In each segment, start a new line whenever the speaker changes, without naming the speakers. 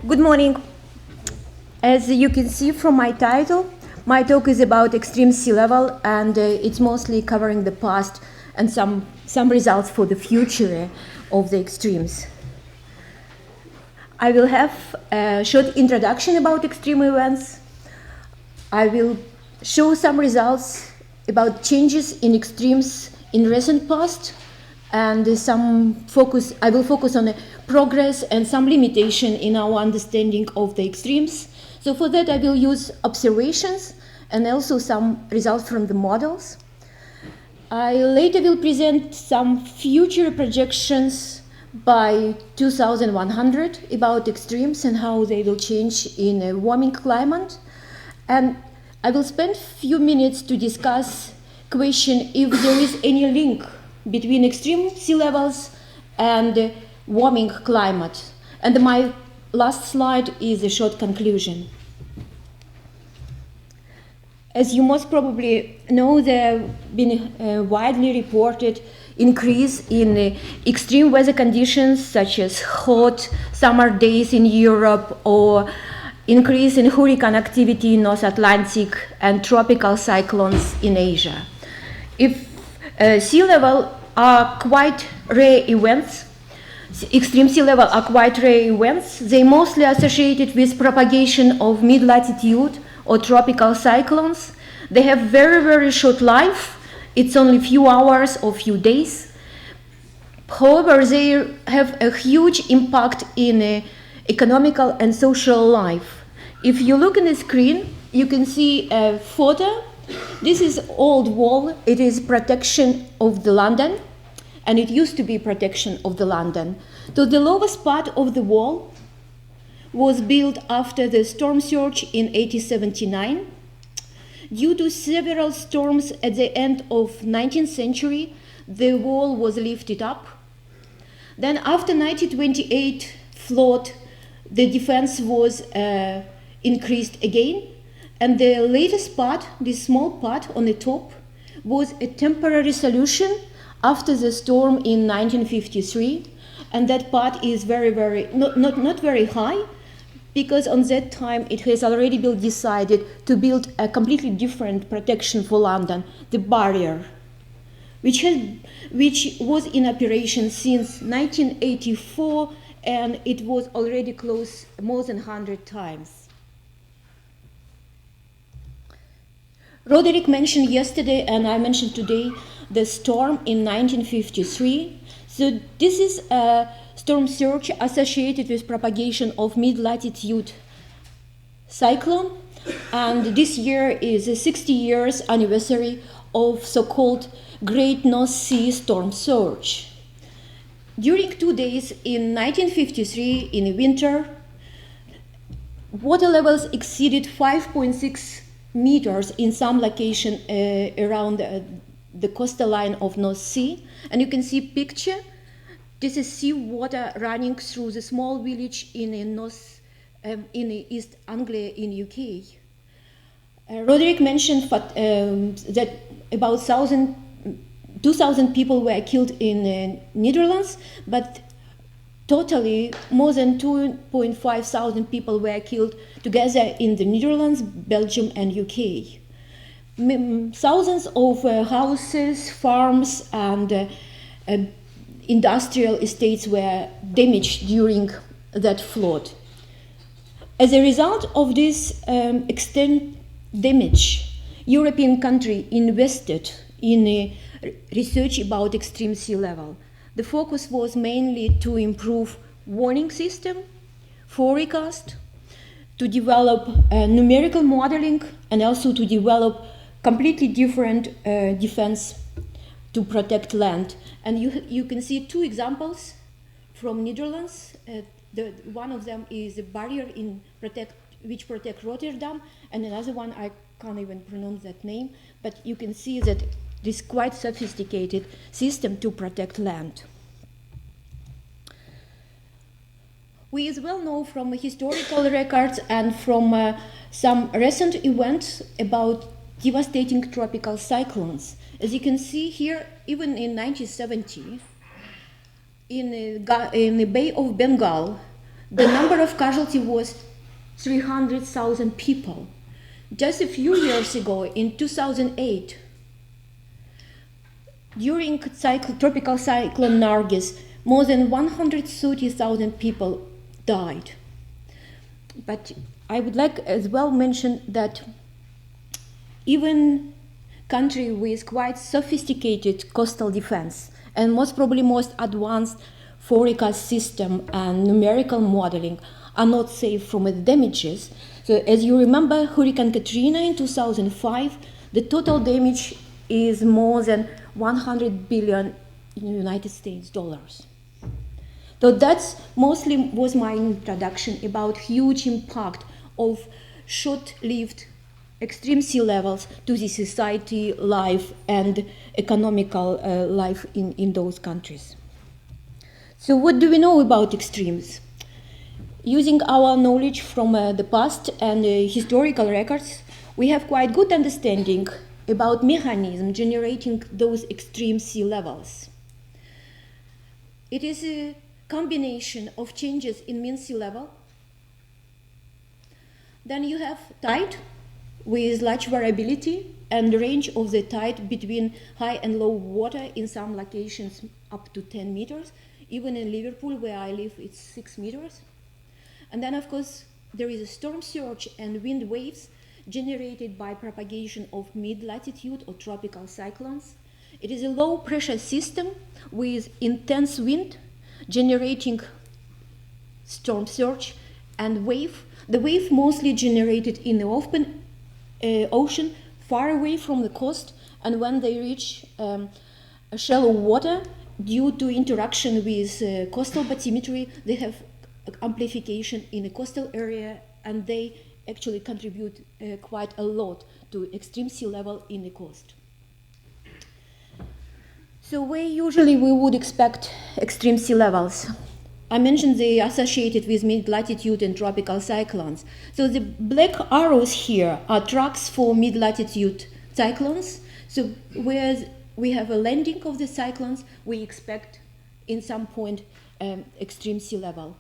Good morning. As you can see from my title, my talk is about extreme sea level, and it's mostly covering the past and some results for the future of the extremes. I will have a short introduction about extreme events. I will show some results about changes in extremes in recent past, and I will focus on progress and some limitation in our understanding of the extremes. So for that I will use observations and also some results from the models. I later will present some future projections by 2100 about extremes and how they will change in a warming climate. And I will spend a few minutes to discuss question if there is any link between extreme sea levels and warming climate. And my last slide is a short conclusion. As you most probably know, there have been widely reported increase in extreme weather conditions such as hot summer days in Europe or increase in hurricane activity in North Atlantic and tropical cyclones in Asia. If sea level are quite rare events, extreme sea level are quite rare events, they mostly associated with propagation of mid-latitude or tropical cyclones. They have very, very short life. It's only few hours or few days. However, they have a huge impact in economical and social life. If you look in the screen, you can see a photo. This is old wall. It is protection of the London, and it used to be protection of the London. So the lowest part of the wall was built after the storm surge in 1879. Due to several storms at the end of 19th century, the wall was lifted up. Then after 1928 flood, the defense was increased again. And the latest part, this small part on the top, was a temporary solution after the storm in 1953. And that part is not very high, because on that time it has already been decided to build a completely different protection for London, the barrier, which was in operation since 1984, and it was already closed more than 100 times. Roderick mentioned yesterday, and I mentioned today, the storm in 1953. So this is a storm surge associated with propagation of mid-latitude cyclone, and this year is the 60 years anniversary of so-called Great North Sea storm surge. During 2 days in 1953, in the winter, water levels exceeded 5.6 meters in some location around the coastal line of North Sea. And you can see picture. This is sea water running through the small village in East Anglia in UK. Roderick mentioned that about 2,000 people were killed in Netherlands, but totally more than 2,500 people were killed together in the Netherlands, Belgium, and UK. Thousands of houses, farms, and industrial estates were damaged during that flood. As a result of this extent damage, European countries invested in research about extreme sea level. The focus was mainly to improve warning system, forecast, to develop numerical modeling, and also to develop completely different defense to protect land. And you can see two examples from Netherlands. One of them is a barrier which protect Rotterdam, and another one I can't even pronounce that name, but you can see that this quite sophisticated system to protect land. We as well know from historical records and from some recent events about devastating tropical cyclones. As you can see here, even in 1970, in the Bay of Bengal, The number of casualties was 300,000 people. Just a few years ago, in 2008, during tropical cyclone Nargis, more than 130,000 people died. But I would like as well mention that even countries with quite sophisticated coastal defense and most probably most advanced forecast system and numerical modeling are not safe from the damages. So as you remember, Hurricane Katrina in 2005, the total damage is more than 100 billion United States dollars. So that's mostly was my introduction about huge impact of short-lived extreme sea levels to the society life and economical life in those countries. So what do we know about extremes? Using our knowledge from the past and historical records, we have quite good understanding about mechanism generating those extreme sea levels. It is a combination of changes in mean sea level. Then you have tide with large variability and range of the tide between high and low water in some locations up to 10 meters. Even in Liverpool, where I live, it's 6 meters. And then, of course, there is a storm surge and wind waves generated by propagation of mid-latitude or tropical cyclones. It is a low-pressure system with intense wind generating storm surge and wave. The wave mostly generated in the open ocean, far away from the coast, and when they reach shallow water, due to interaction with coastal bathymetry, they have amplification in the coastal area, and they actually contribute quite a lot to extreme sea level in the coast. So where usually we would expect extreme sea levels? I mentioned they associated with mid-latitude and tropical cyclones. So the black arrows here are tracks for mid-latitude cyclones. So where we have a landing of the cyclones, we expect in some point extreme sea level.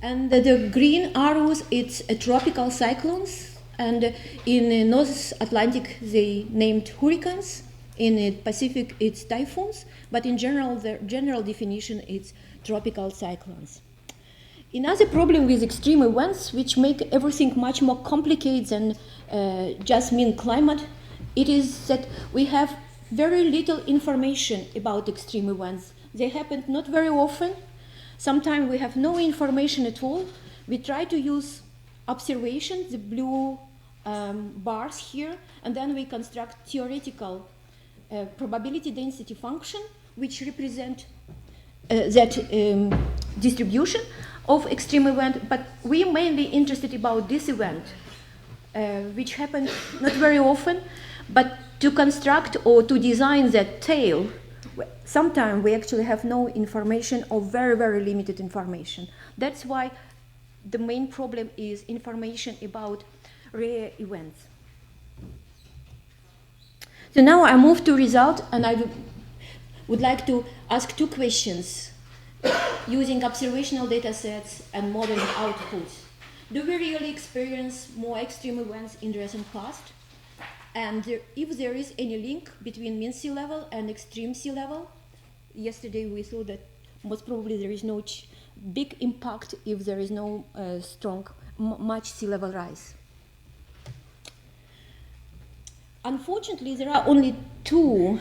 And the green arrows, it's tropical cyclones. And in North Atlantic, they named hurricanes. In the Pacific, it's typhoons. But in general, the general definition is tropical cyclones. Another problem with extreme events, which make everything much more complicated than just mean climate, it is that we have very little information about extreme events. They happen not very often. Sometimes we have no information at all. We try to use observation, the blue bars here, and then we construct theoretical probability density function, which represent that distribution of extreme event. But we are mainly interested about this event, which happens not very often, but to construct or to design that tail, sometimes we actually have no information or very, very limited information. That's why the main problem is information about rare events. So now I move to result, and I would like to ask two questions using observational data sets and modeling outputs. Do we really experience more extreme events in the recent past? And if there is any link between mean sea level and extreme sea level? Yesterday we saw that most probably there is no big impact if there is no much sea level rise. Unfortunately, there are only 2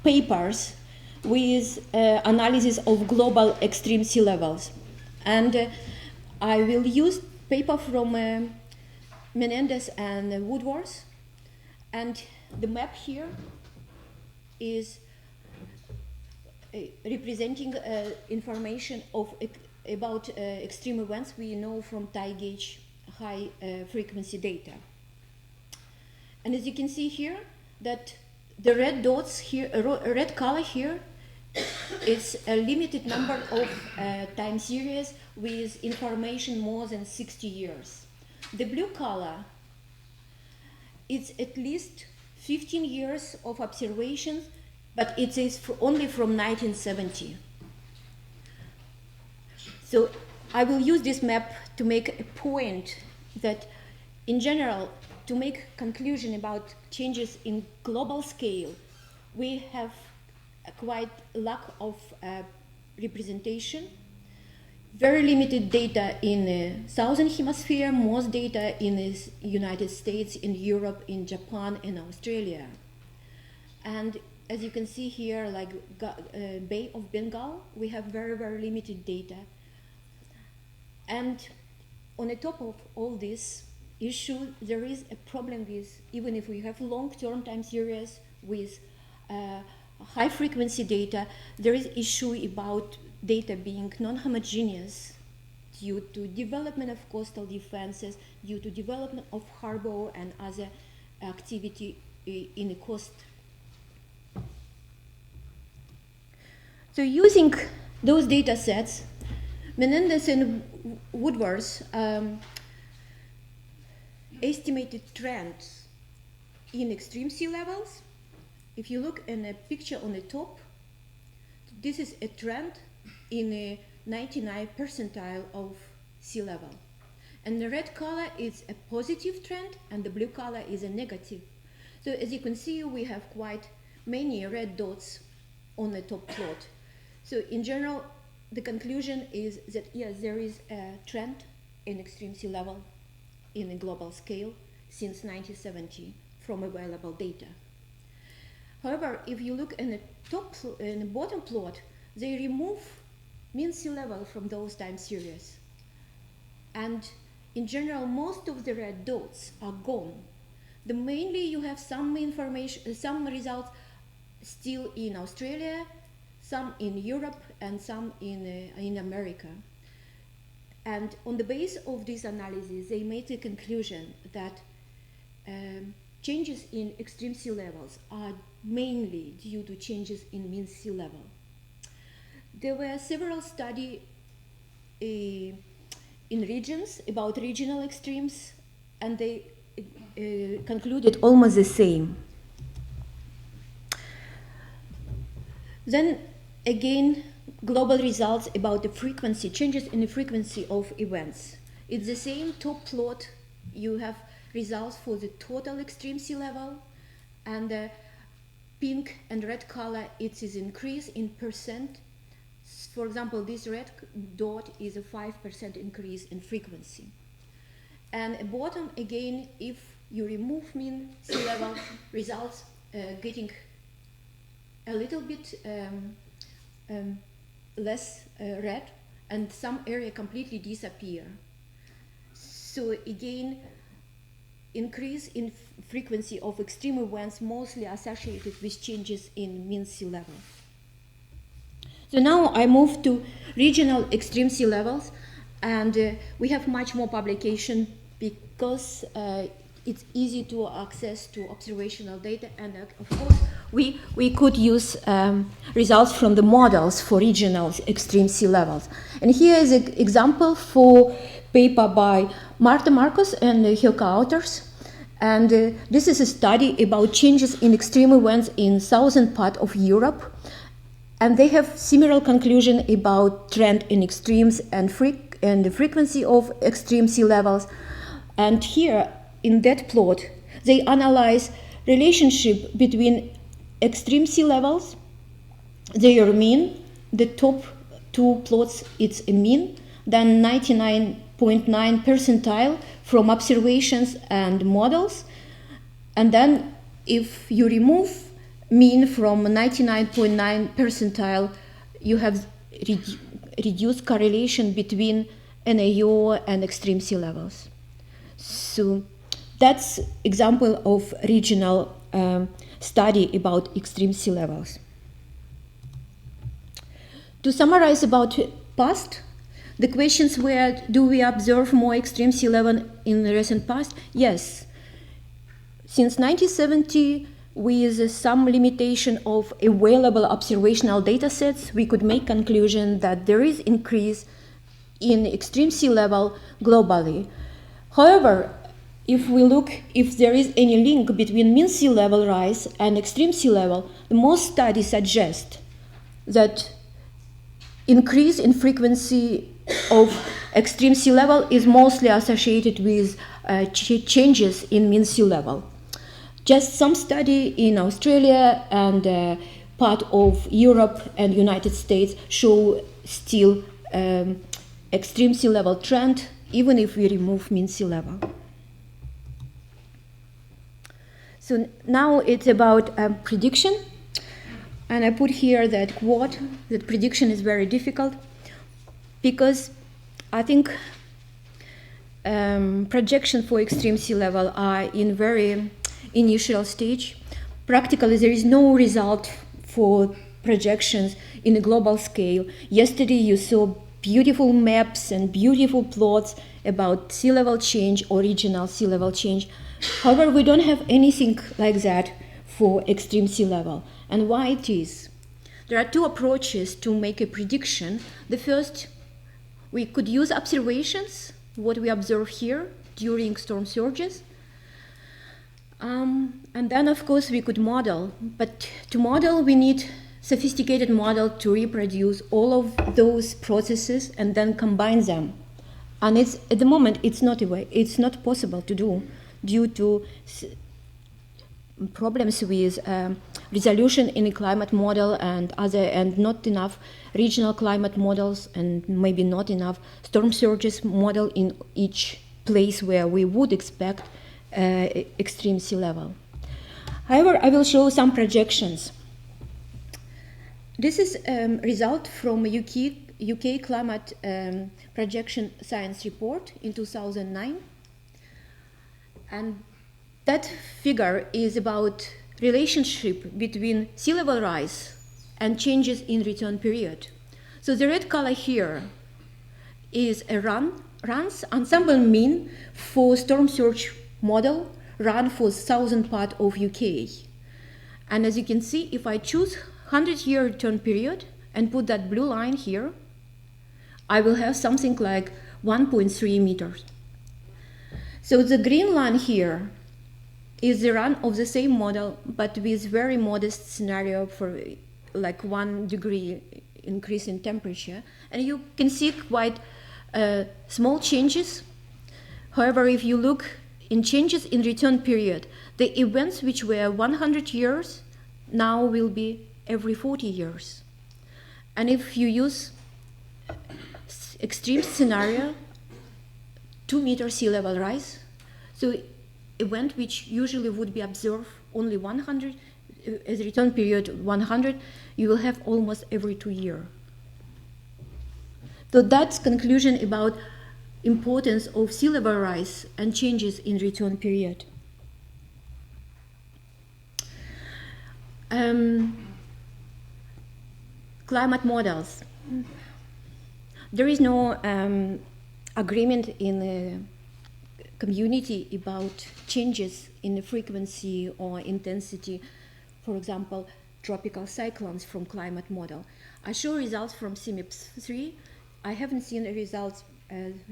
papers with analysis of global extreme sea levels. And I will use paper from Menendez and Woodworth. And the map here is representing information about extreme events we know from tide gauge high frequency data. And as you can see here, that the red dots here, red color here, is a limited number of time series with information more than 60 years. The blue color, it's at least 15 years of observations, but it is only from 1970. So I will use this map to make a point that, in general, to make conclusion about changes in global scale, we have a quite lack of representation, very limited data in the Southern Hemisphere, most data in the United States, in Europe, in Japan, and Australia. And as you can see here, like Bay of Bengal, we have very, very limited data. And on the top of all this issue, there is a problem with, even if we have long-term time series with high-frequency data, there is issue about data being non-homogeneous due to development of coastal defenses, due to development of harbor and other activity in the coast. So using those data sets, Menendez and Woodward's estimated trends in extreme sea levels. If you look in a picture on the top, this is a trend in a 99th percentile of sea level. And the red color is a positive trend and the blue color is a negative. So as you can see, we have quite many red dots on the top plot. So in general, the conclusion is that yes, there is a trend in extreme sea level in a global scale since 1970 from available data. However, if you look in the bottom plot, they remove mean sea level from those time series. And in general, most of the red dots are gone. Mainly you have some information, some results still in Australia, some in Europe, and some in America. And on the basis of this analysis, they made the conclusion that changes in extreme sea levels are mainly due to changes in mean sea level. There were several studies in regions about regional extremes, and they concluded almost the same. Then again, global results about the frequency, changes in the frequency of events. It's the same top plot. You have results for the total extreme sea level, and the pink and red color, it is increase in percent. For example, this red dot is a 5% increase in frequency. And at bottom, again, if you remove mean sea level, results getting a little bit less red, and some area completely disappear. So again, increase in frequency of extreme events mostly associated with changes in mean sea level. So now I move to regional extreme sea levels, and we have much more publication because it's easy to access to observational data, and of course we could use results from the models for regional extreme sea levels. And here is an example for paper by Marta Marcos and her co-authors. And this is a study about changes in extreme events in southern part of Europe. And they have similar conclusion about trend in extremes and the frequency of extreme sea levels. And here in that plot, they analyze relationship between extreme sea levels, their mean, the top two plots, it's a mean, then 99.9 percentile from observations and models. And then if you remove mean from 99.9 percentile, you have reduced correlation between NAO and extreme sea levels. So that's example of regional study about extreme sea levels. To summarize about past, the questions were, do we observe more extreme sea level in the recent past? Yes. Since 1970, with some limitation of available observational data sets, we could make conclusion that there is increase in extreme sea level globally. However, if we look if there is any link between mean sea level rise and extreme sea level, the most studies suggest that increase in frequency of extreme sea level is mostly associated with changes in mean sea level. Just some study in Australia and part of Europe and United States show still extreme sea level trend, even if we remove mean sea level. So now it's about prediction. And I put here that quote, that prediction is very difficult because I think projections for extreme sea level are in very initial stage. Practically, there is no result for projections in a global scale. Yesterday, you saw beautiful maps and beautiful plots about sea level change or regional sea level change. However, we don't have anything like that for extreme sea level. And why it is? There are two approaches to make a prediction. The first, we could use observations, what we observe here during storm surges. And then, of course, we could model. But to model, we need sophisticated model to reproduce all of those processes and then combine them. And it's, at the moment, it's not possible to do due to problems with resolution in a climate model and not enough regional climate models and maybe not enough storm surges model in each place where we would expect extreme sea level. However, I will show some projections. This is result from UK climate projection science report in 2009. And that figure is about relationship between sea level rise and changes in return period. So the red color here is a runs ensemble mean for storm surge model run for southern part of UK. And as you can see, if I choose 100-year return period and put that blue line here, I will have something like 1.3 meters. So the green line here is the run of the same model, but with very modest scenario for like 1 degree increase in temperature. And you can see quite small changes. However, if you look in changes in return period, the events which were 100 years now will be every 40 years. And if you use extreme scenario, 2 meter sea level rise, so event which usually would be observed only 100, as return period 100, you will have almost every 2 years. So that's conclusion about importance of sea level rise and changes in return period. Climate models. There is no agreement in the community about changes in the frequency or intensity, for example, tropical cyclones from climate model. I show results from CMIPS 3. I haven't seen the results,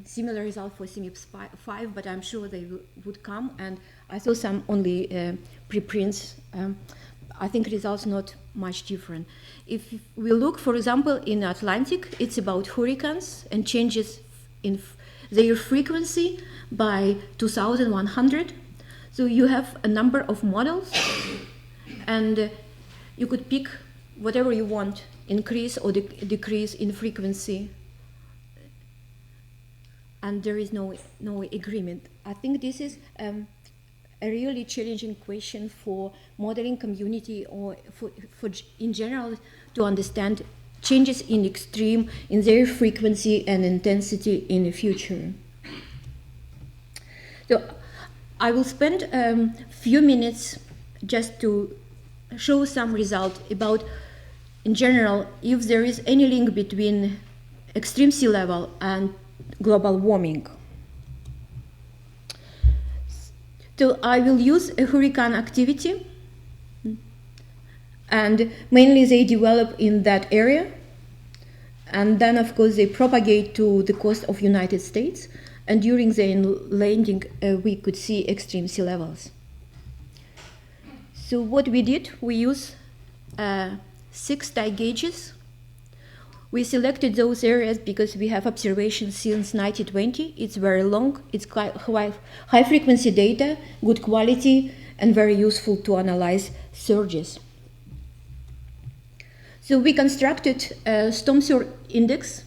similar result for CMIPS 5, but I'm sure they would come, and I saw some only preprints. I think results not much different. If we look, for example, in Atlantic, it's about hurricanes and changes in their frequency by 2100. So you have a number of models, and you could pick whatever you want, increase or decrease in frequency. And there is no agreement. I think this is a really challenging question for modeling community or for in general to understand changes in extreme in their frequency and intensity in the future. So I will spend a few minutes just to show some result about, in general, if there is any link between extreme sea level and global warming. So I will use a hurricane activity, and mainly they develop in that area, and then of course they propagate to the coast of United States, and during the landing we could see extreme sea levels. So what we did, we used 6 dye gauges. We selected those areas because we have observations since 1920. It's very long, it's high frequency data, good quality, and very useful to analyze surges. So we constructed a storm surge index.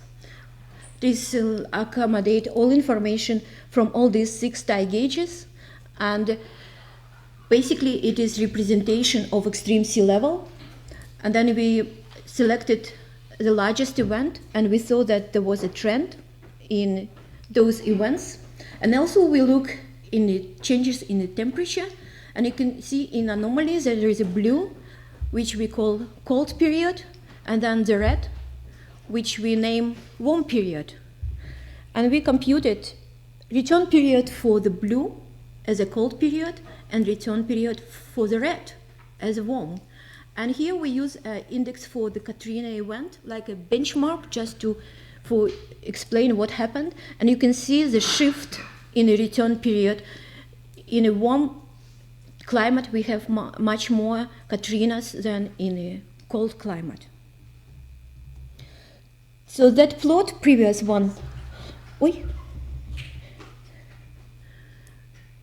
This will accommodate all information from all these 6 tie gauges, and basically it is representation of extreme sea level. And then we selected the largest event, and we saw that there was a trend in those events. And also we look in the changes in the temperature, and you can see in anomalies that there is a blue, which we call cold period, and then the red, which we name warm period. And we computed return period for the blue as a cold period and return period for the red as a warm. And here we use an index for the Katrina event, like a benchmark, just to explain what happened. And you can see the shift in the return period. In a warm climate, we have much more Katrinas than in a cold climate. So that plot, previous one,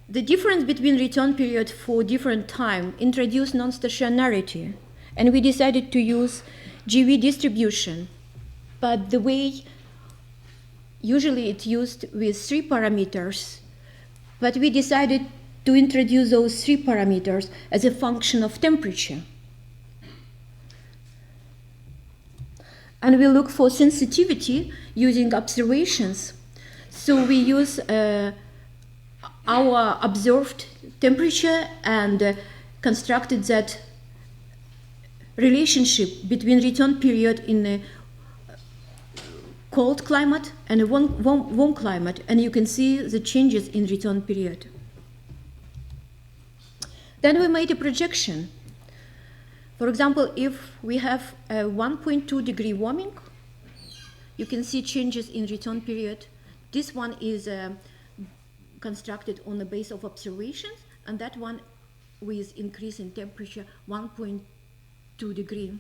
the difference between return period for different time introduced non-stationarity, and we decided to use GV distribution. But the way usually it's used with 3 parameters, but we decided to introduce those 3 parameters as a function of temperature. And we look for sensitivity using observations. So we use our observed temperature and constructed that relationship between return period in a cold climate and a warm climate, and you can see the changes in return period. Then we made a projection. For example, if we have a 1.2 degree warming, you can see changes in return period. This one is constructed on the base of observations, and that one with increase in temperature 1.2 degree.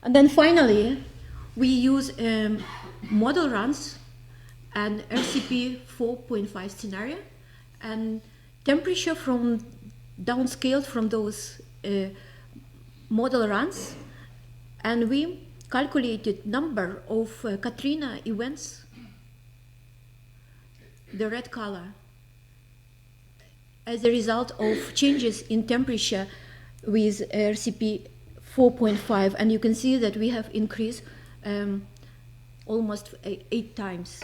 And then finally, we use model runs and RCP 4.5 scenario, and temperature from downscaled from those model runs, and we calculated number of Katrina events, the red color, as a result of changes in temperature with RCP 4.5, and you can see that we have increased almost 8 times.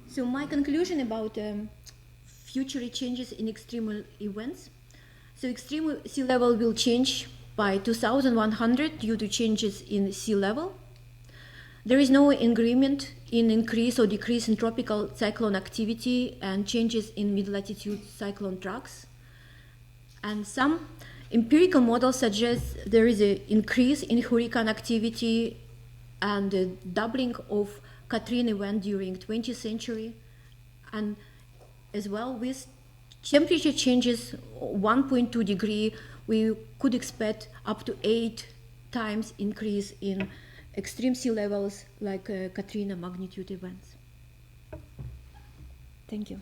So my conclusion about future changes in extreme events. So extreme sea level will change by 2100 due to changes in sea level. There is no agreement in increase or decrease in tropical cyclone activity and changes in mid-latitude cyclone tracks. And some empirical models suggest there is an increase in hurricane activity and a doubling of Katrina event during 20th century, and as well with temperature changes 1.2 degree, we could expect up to 8 times increase in extreme sea levels like Katrina magnitude events. Thank you.